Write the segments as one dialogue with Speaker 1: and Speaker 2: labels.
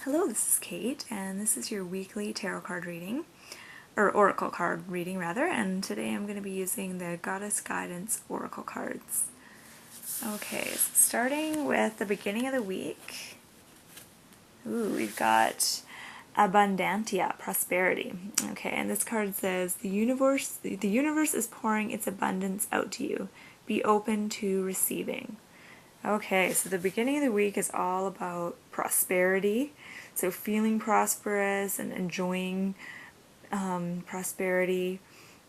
Speaker 1: Hello, this is Kate, and this is your weekly tarot card reading, or oracle card reading rather, and today I'm going to be using the Goddess Guidance Oracle cards. Okay, so starting with the beginning of the week, we've got Abundantia, prosperity. Okay, and this card says, the universe is pouring its abundance out to you. Be open to receiving. Okay, so the beginning of the week is all about prosperity. So feeling prosperous and enjoying prosperity,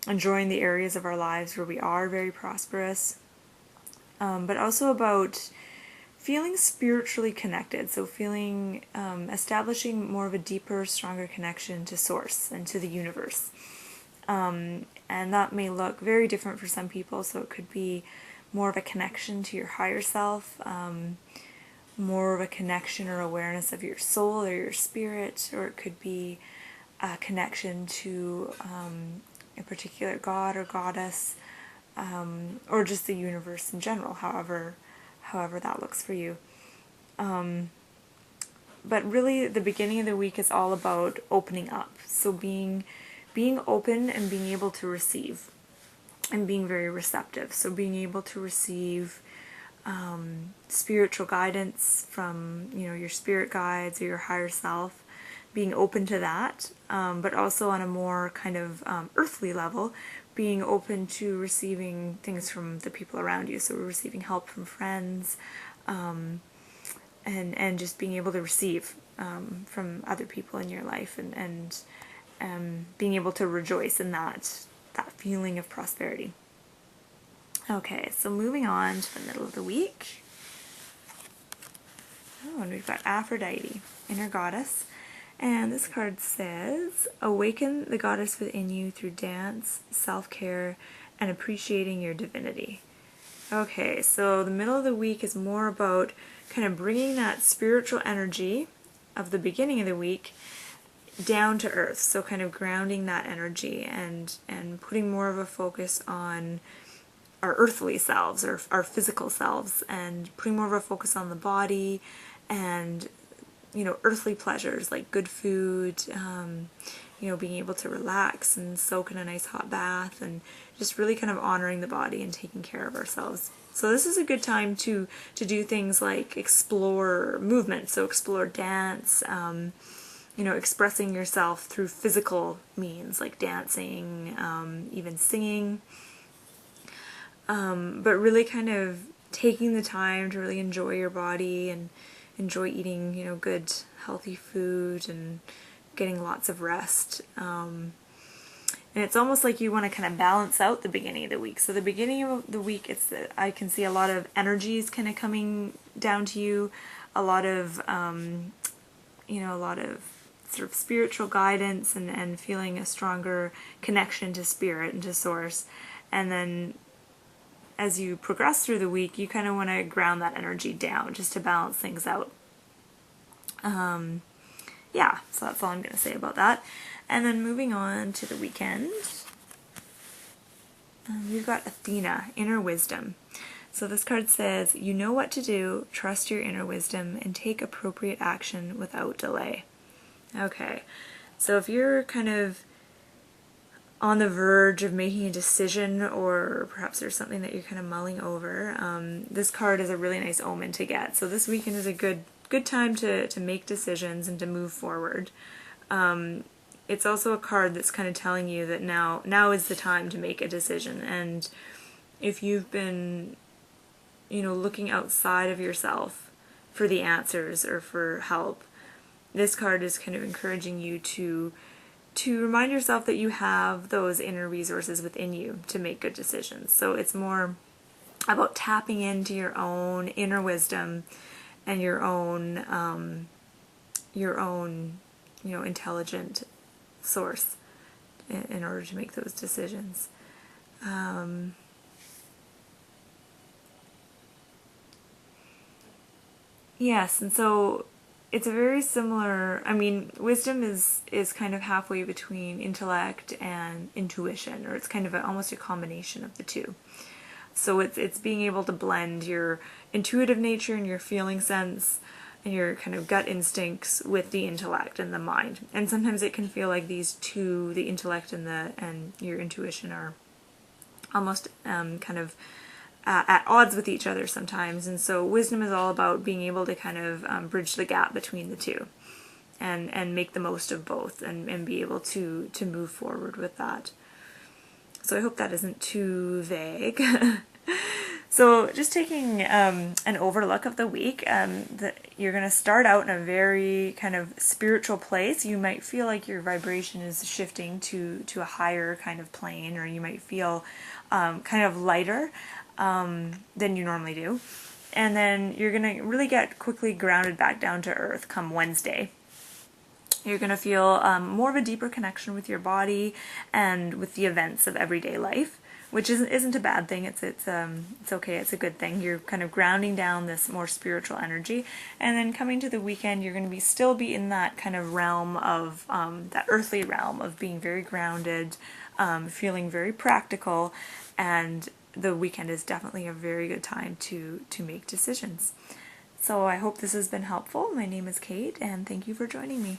Speaker 1: enjoying the areas of our lives where we are very prosperous, but also about feeling spiritually connected. So feeling, establishing more of a deeper, stronger connection to Source and to the universe. And that may look very different for some people, so it could be more of a connection to your higher self, more of a connection or awareness of your soul or your spirit, or it could be a connection to a particular god or goddess, or just the universe in general, however that looks for you. But really the beginning of the week is all about opening up, so being open and being able to receive. And being very receptive. So being able to receive spiritual guidance from, your spirit guides or your higher self, being open to that, but also on a more kind of earthly level, being open to receiving things from the people around you. So we're receiving help from friends, and just being able to receive from other people in your life, and being able to rejoice in that feeling of prosperity. Okay, so moving on to the middle of the week. Oh, and we've got Aphrodite, inner goddess. And this card says, awaken the goddess within you through dance, self-care, and appreciating your divinity. Okay, so the middle of the week is more about kind of bringing that spiritual energy of the beginning of the week down to earth, so kind of grounding that energy and putting more of a focus on our earthly selves, or our physical selves, and putting more of a focus on the body and earthly pleasures like good food, being able to relax and soak in a nice hot bath, and just really kind of honoring the body and taking care of ourselves. So this is a good time to do things like explore movement, so explore dance, expressing yourself through physical means like dancing, even singing, but really kind of taking the time to really enjoy your body and enjoy eating, good, healthy food and getting lots of rest. And it's almost like you want to kind of balance out the beginning of the week. So the beginning of the week, I can see a lot of energies kind of coming down to you, a lot of sort of spiritual guidance and feeling a stronger connection to spirit and to Source. And then as you progress through the week, you kind of want to ground that energy down just to balance things out. Yeah, so that's all I'm going to say about that. And then moving on to the weekend, we've got Athena, inner wisdom. So this card says, you know what to do, trust your inner wisdom, and take appropriate action without delay. Okay, so if you're kind of on the verge of making a decision, or perhaps there's something that you're kind of mulling over, this card is a really nice omen to get. So this weekend is a good time to make decisions and to move forward. It's also a card that's kind of telling you that now is the time to make a decision. And if you've been looking outside of yourself for the answers or for help, this card is kind of encouraging you to remind yourself that you have those inner resources within you to make good decisions. So it's more about tapping into your own inner wisdom and your own intelligent source in order to make those decisions. Yes, and so it's a very similar, wisdom is kind of halfway between intellect and intuition, or it's kind of almost a combination of the two. So it's being able to blend your intuitive nature and your feeling sense your kind of gut instincts with the intellect and the mind. And sometimes it can feel like these two, the intellect and your intuition, are almost kind of at odds with each other sometimes. And so wisdom is all about being able to kind of bridge the gap between the two and make the most of both and be able to move forward with that. So I hope that isn't too vague. So just taking an overlook of the week, you're going to start out in a very kind of spiritual place. You might feel like your vibration is shifting to a higher kind of plane, or you might feel kind of lighter than you normally do. And then you're going to really get quickly grounded back down to earth come Wednesday. You're going to feel more of a deeper connection with your body and with the events of everyday life, which isn't a bad thing. It's okay. It's a good thing. You're kind of grounding down this more spiritual energy, and then coming to the weekend, you're going to still be in that kind of realm of that earthly realm of being very grounded, feeling very practical, and the weekend is definitely a very good time to make decisions. So I hope this has been helpful. My name is Kate, and thank you for joining me.